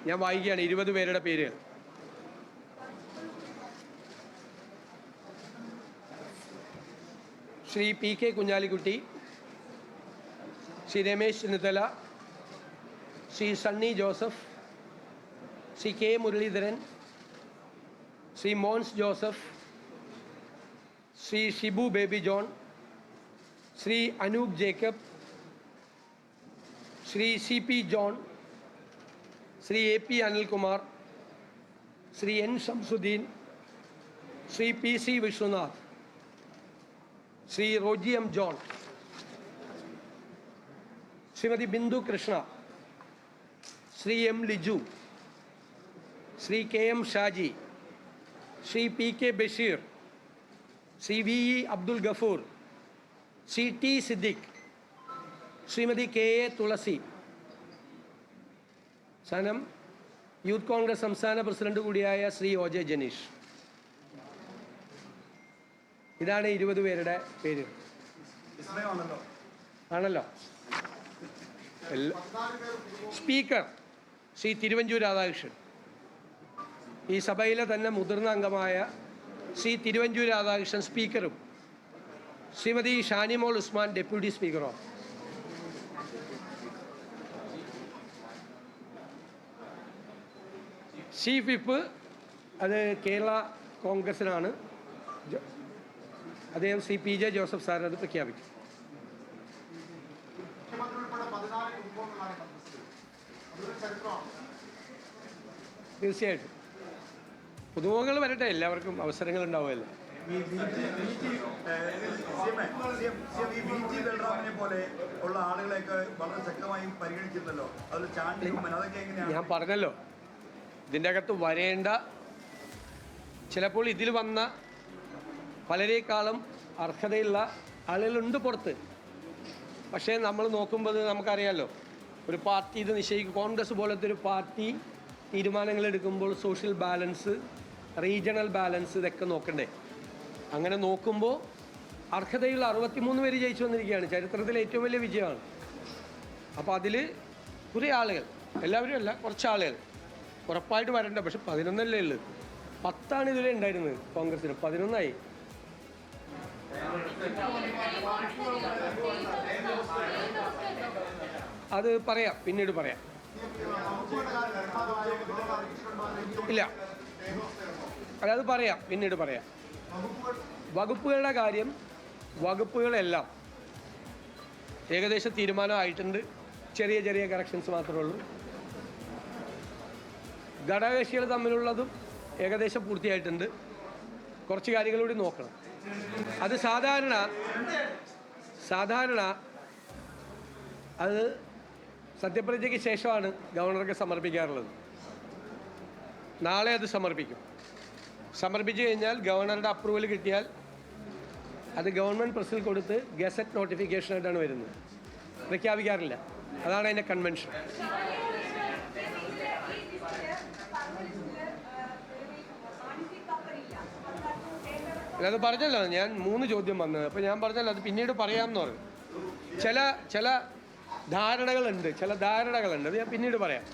ഞാൻ വായിക്കുകയാണ് 20 പേരുടെ പേരുകൾ. Shri P K. Kunhalikutty, Shri Ramesh Chennithala, Shri Sunny Joseph, Shri K Muraleedharan, Shri Mons Joseph, Shri Shibu Baby John, Shri Anoop Jacob, Shri C P John, Shri A P Anilkumar, Shri N Shamsuddin, Shri P C Viswanath, Shri Roji M John, Shrimati Bindu Krishna, Shri M Liju, Shri K M Shaji, Shri P K Basheer, Shri V E Abdul Gafoor, Shri T Siddique, Shrimati K A Thulasi. Sanam youth Congress സംസ്ഥാന president കൂടിയായ Shri O J Janeesh. ഇതാണ് 20 പേരുടെ പേര്. ആണല്ലോ. സ്പീക്കർ ശ്രീ തിരുവഞ്ചൂർ രാധാകൃഷ്ണൻ. ഈ സഭയിലെ തന്നെ മുതിർന്ന അംഗമായ ശ്രീ തിരുവഞ്ചൂർ രാധാകൃഷ്ണൻ സ്പീക്കറും ശ്രീമതി ഷാനിമോൾ ഉസ്മാൻ ഡെപ്യൂട്ടി സ്പീക്കറോ. ചീഫ് വിപ്പ് അത് കേരള കോൺഗ്രസിനാണ്. അദ്ദേഹം Shri P J Joseph sir അത് പ്രഖ്യാപിക്കും. തീർച്ചയായിട്ടും പുതുമുഖങ്ങൾ വരട്ടെ, എല്ലാവർക്കും അവസരങ്ങൾ ഉണ്ടാവുമല്ലോ. ഞാൻ പറഞ്ഞല്ലോ, ഇതിൻ്റെ അകത്ത് വരേണ്ട ചിലപ്പോൾ ഇതിൽ വന്ന പലരേക്കാളും അർഹതയുള്ള ആളുകളുണ്ട് പുറത്ത്. പക്ഷേ നമ്മൾ നോക്കുമ്പോൾ നമുക്കറിയാമല്ലോ, ഒരു പാർട്ടി ഇത് നിശ്ചയിക്കും. കോൺഗ്രസ് പോലത്തെ ഒരു പാർട്ടി തീരുമാനങ്ങൾ എടുക്കുമ്പോൾ സോഷ്യൽ ബാലൻസ്, റീജിയണൽ ബാലൻസ് ഇതൊക്കെ നോക്കണ്ടേ. അങ്ങനെ നോക്കുമ്പോൾ അർഹതയുള്ള 63 പേര് ജയിച്ചു വന്നിരിക്കുകയാണ്. ചരിത്രത്തിലെ ഏറ്റവും വലിയ വിജയമാണ്. അപ്പോൾ അതിൽ കുറേ ആളുകൾ, എല്ലാവരും അല്ല, കുറച്ച് ആളുകൾ ഉറപ്പായിട്ട് വരണ്ട. പക്ഷെ 11 ഉള്ളത്. 10 ഇതുവരെ ഉണ്ടായിരുന്നത് കോൺഗ്രസിന്, 11 അത് പറയാം, പിന്നീട് പറയാം. ഇല്ല, അത് പറയാം, പിന്നീട് പറയാം. വകുപ്പുകളുടെ കാര്യം, വകുപ്പുകളെല്ലാം ഏകദേശം തീരുമാനമായിട്ടുണ്ട്. ചെറിയ ചെറിയ കറക്ഷൻസ് മാത്രമേ ഉള്ളൂ. ഘടകകക്ഷികൾ തമ്മിലുള്ളതും ഏകദേശം പൂർത്തിയായിട്ടുണ്ട്. കുറച്ച് കാര്യങ്ങളൂടി നോക്കണം. അത് സാധാരണ അത് സത്യപ്രതിജ്ഞയ്ക്ക് ശേഷമാണ് ഗവർണർക്ക് സമർപ്പിക്കാറുള്ളത്. നാളെ അത് സമർപ്പിക്കും. സമർപ്പിച്ചു കഴിഞ്ഞാൽ ഗവർണറുടെ അപ്രൂവൽ കിട്ടിയാൽ അത് ഗവൺമെൻറ് പ്രസിൽ കൊടുത്ത് ഗസറ്റ് നോട്ടിഫിക്കേഷനായിട്ടാണ് വരുന്നത്. പ്രഖ്യാപിക്കാറില്ല. അതാണ് അതിൻ്റെ കൺവെൻഷൻ. അത് പറഞ്ഞല്ലോ, ഞാൻ 3 ചോദ്യം വന്നത്. അപ്പോൾ ഞാൻ പറഞ്ഞല്ലോ അത് പിന്നീട് പറയാമെന്ന് പറഞ്ഞു. ചില ധാരണകളുണ്ട്, അത് ഞാൻ പിന്നീട് പറയാം.